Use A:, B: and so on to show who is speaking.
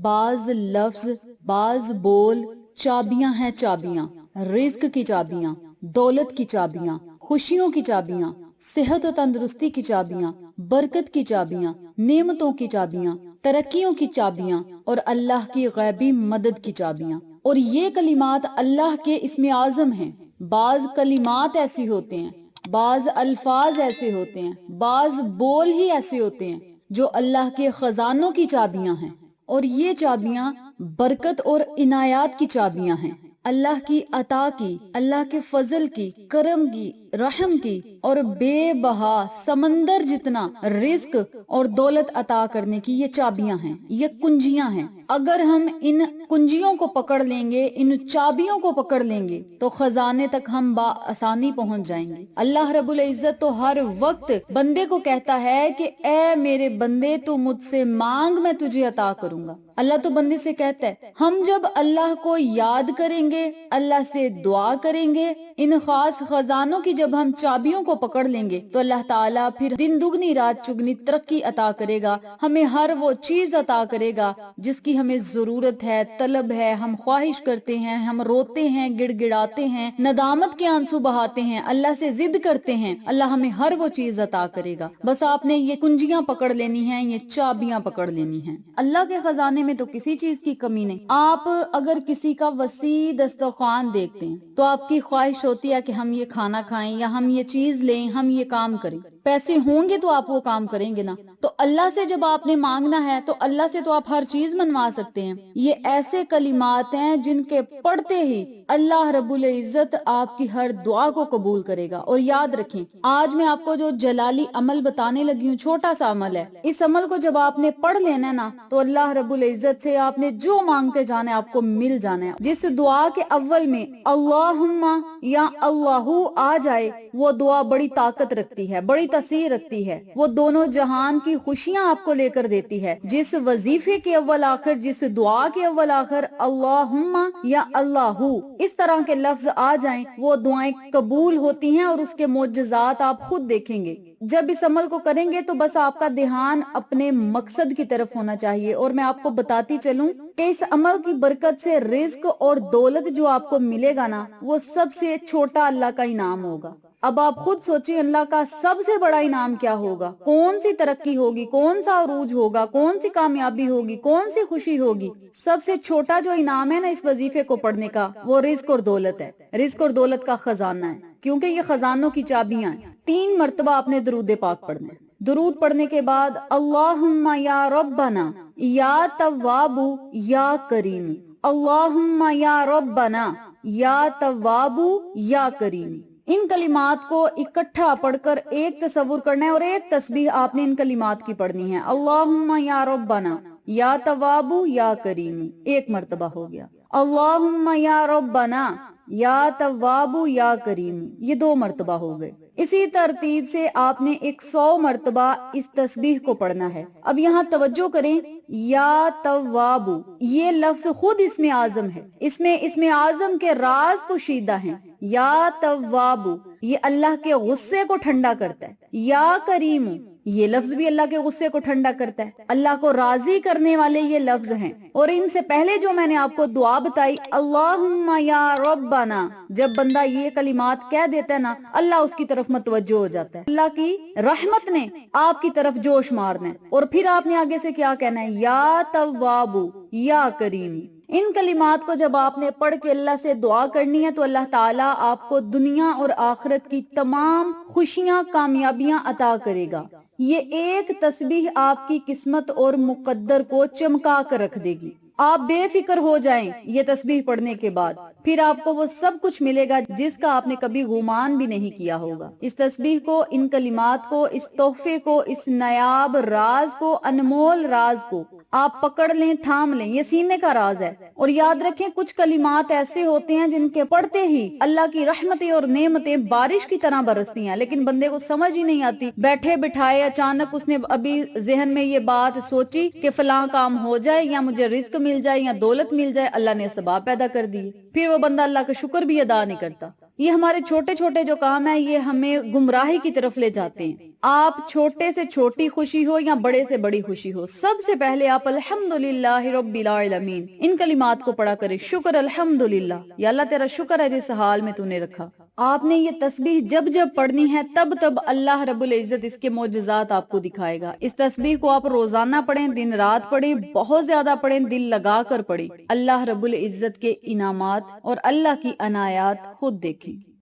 A: بعض لفظ، بعض بول چابیاں ہیں چابیاں، رزق کی چابیاں، دولت کی چابیاں، خوشیوں کی چابیاں، صحت و تندرستی کی چابیاں، برکت کی چابیاں، نعمتوں کی چابیاں، ترقیوں کی چابیاں اور اللہ کی غیبی مدد کی چابیاں۔ اور یہ کلمات اللہ کے اسم اعظم ہیں۔ بعض کلمات ایسی ہوتے ہیں، بعض الفاظ ایسے ہوتے ہیں، بعض بول ہی ایسے ہوتے ہیں جو اللہ کے خزانوں کی چابیاں ہیں، اور یہ چابیاں برکت اور عنایات کی چابیاں ہیں، اللہ کی عطا کی، اللہ کے فضل کی، کرم کی، رحم کی اور بے بہا سمندر جتنا رزق اور دولت عطا کرنے کی یہ چابیاں ہیں، یہ کنجیاں ہیں۔ اگر ہم ان کنجیوں کو پکڑ لیں گے، ان چابیوں کو پکڑ لیں گے تو خزانے تک ہم بآسانی پہنچ جائیں گے۔ اللہ رب العزت تو ہر وقت بندے کو کہتا ہے کہ اے میرے بندے تو مجھ سے مانگ، میں تجھے عطا کروں گا۔ اللہ تو بندے سے کہتا ہے، ہم جب اللہ کو یاد کریں گے، اللہ سے دعا کریں گے، ان خاص خزانوں کی جب ہم چابیوں کو پکڑ لیں گے تو اللہ تعالیٰ پھر دن دگنی رات چگنی ترقی عطا کرے گا، ہمیں ہر وہ چیز عطا کرے گا جس کی ہمیں ضرورت ہے، طلب ہے، ہم خواہش کرتے ہیں، ہم روتے ہیں، گڑ گڑاتے ہیں، ندامت کے آنسو بہاتے ہیں، اللہ سے ضد کرتے ہیں، اللہ ہمیں ہر وہ چیز عطا کرے گا۔ بس آپ نے یہ کنجیاں پکڑ لینی ہیں، یہ چابیاں پکڑ لینی ہیں۔ اللہ کے خزانے میں تو کسی چیز کی کمی نہیں۔ آپ اگر کسی کا وسیع دسترخوان دیکھتے ہیں تو آپ کی خواہش ہوتی ہے کہ ہم یہ کھانا کھائیں یا ہم یہ چیز لیں، ہم یہ کام کریں۔ پیسے ہوں گے تو آپ وہ کام کریں گے نا۔ تو اللہ سے جب آپ نے مانگنا ہے تو اللہ سے تو آپ ہر چیز منوا سکتے ہیں۔ یہ ایسے کلمات ہیں جن کے پڑھتے ہی اللہ رب العزت آپ کی ہر دعا کو قبول کرے گا۔ اور یاد رکھیں، آج میں آپ کو جو جلالی عمل بتانے لگی ہوں، چھوٹا سا عمل ہے، اس عمل کو جب آپ نے پڑھ لینا ہے نا تو اللہ رب العزت سے آپ نے جو مانگتے جانا ہے آپ کو مل جانا ہے۔ جس دعا کے اول میں اللہم یا اللہ آ جائے وہ دعا بڑی طاقت رکھتی ہے، بڑی تاثیر رکھتی ہے، وہ دونوں جہان کی خوشیاں آپ کو لے کر دیتی ہے۔ جس وظیفے کے اول آخر، جس دعا کے اول آخر اللہم یا اللہ اس طرح کے لفظ آ جائیں وہ دعائیں قبول ہوتی ہیں، اور اس کے معجزات آپ خود دیکھیں گے۔ جب اس عمل کو کریں گے تو بس آپ کا دھیان اپنے مقصد کی طرف ہونا چاہیے۔ اور میں آپ کو بتاتی چلوں کہ اس عمل کی برکت سے رزق اور دولت جو آپ کو ملے گا نا وہ سب سے چھوٹا اللہ کا انعام ہوگا۔ اب آپ خود سوچیں اللہ کا سب سے بڑا انعام کیا ہوگا، کون سی ترقی ہوگی، کون سا عروج ہوگا، کون سی کامیابی ہوگی، کون سی خوشی ہوگی۔ سب سے چھوٹا جو انعام ہے نا اس وظیفے کو پڑھنے کا وہ رزق اور دولت ہے، رزق اور دولت کا خزانہ ہے، کیونکہ یہ خزانوں کی چابیاں ہیں۔ 3 مرتبہ آپ نے درود پاک پڑھنا ہے۔ درود پڑھنے کے بعد اللہم یا ربنا یا تواب یا کریم، اللہم یا ربنا یا تواب یا کریم۔ ان کلمات کو اکٹھا پڑھ کر ایک تصور کرنا ہے اور ایک تسبیح آپ نے ان کلمات کی پڑھنی ہے۔ اللہم یا ربنا یا تواب یا کریم، ایک مرتبہ ہو گیا۔ اللہم یا ربنا یا تواب یا کریم، یہ 2 مرتبہ ہو گئے۔ اسی ترتیب سے آپ نے 100 مرتبہ اس تسبیح کو پڑھنا ہے۔ اب یہاں توجہ کریں، یا تواب یہ لفظ خود اسم اعظم ہے، اس میں اسم اعظم کے راز پوشیدہ ہیں۔ یا تواب یہ اللہ کے غصے کو ٹھنڈا کرتا ہے، یا کریم یہ لفظ بھی اللہ کے غصے کو ٹھنڈا کرتا ہے، اللہ کو راضی کرنے والے یہ لفظ ہیں۔ اور ان سے پہلے جو میں نے آپ کو دعا بتائی اللہم یا ربنا، جب بندہ یہ کلمات کہہ دیتا ہے نا اللہ اس کی طرف متوجہ ہو جاتا ہے، اللہ کی رحمت نے آپ کی طرف جوش مارنا ہے۔ اور پھر آپ نے آگے سے کیا کہنا ہے، یا تواب یا کریم۔ ان کلمات کو جب آپ نے پڑھ کے اللہ سے دعا کرنی ہے تو اللہ تعالیٰ آپ کو دنیا اور آخرت کی تمام خوشیاں، کامیابیاں عطا کرے گا۔ یہ ایک تسبیح آپ کی قسمت اور مقدر کو چمکا کر رکھ دے گی۔ آپ بے فکر ہو جائیں یہ تسبیح پڑھنے کے بعد، پھر آپ کو وہ سب کچھ ملے گا جس کا آپ نے کبھی گمان بھی نہیں کیا ہوگا۔ اس تسبیح کو، ان کلمات کو، اس تحفے کو، اس نایاب راز کو، انمول راز کو آپ پکڑ لیں، تھام لیں، یہ سینے کا راز ہے۔ اور یاد رکھیں کچھ کلمات ایسے ہوتے ہیں جن کے پڑھتے ہی اللہ کی رحمتیں اور نعمتیں بارش کی طرح برستی ہیں، لیکن بندے کو سمجھ ہی نہیں آتی۔ بیٹھے بٹھائے اچانک اس نے ابھی ذہن میں یہ بات سوچی کہ فلاں کام ہو جائے یا مجھے رزق مل جائے یا دولت مل جائے، اللہ نے اسباب پیدا کر دیے، پھر وہ بندہ اللہ کا شکر بھی ادا نہیں کرتا۔ یہ ہمارے چھوٹے چھوٹے جو کام ہیں یہ ہمیں گمراہی کی طرف لے جاتے ہیں۔ آپ چھوٹے سے چھوٹی خوشی ہو یا بڑے سے بڑی خوشی ہو، سب سے پہلے آپ الحمدللہ رب العالمین ان کلمات کو پڑھا کریں. شکر الحمدللہ، یا اللہ تیرا شکر ہے جس حال میں تو نے رکھا. آپ نے یہ تسبیح جب جب پڑھنی ہے تب تب اللہ رب العزت اس کے معجزات آپ کو دکھائے گا. اس تسبیح کو آپ روزانہ پڑھیں، دن رات پڑھیں، بہت زیادہ پڑھیں، دل لگا کر پڑھیں. اللہ رب العزت کے انعامات اور اللہ کی عنایات خود دیکھیں.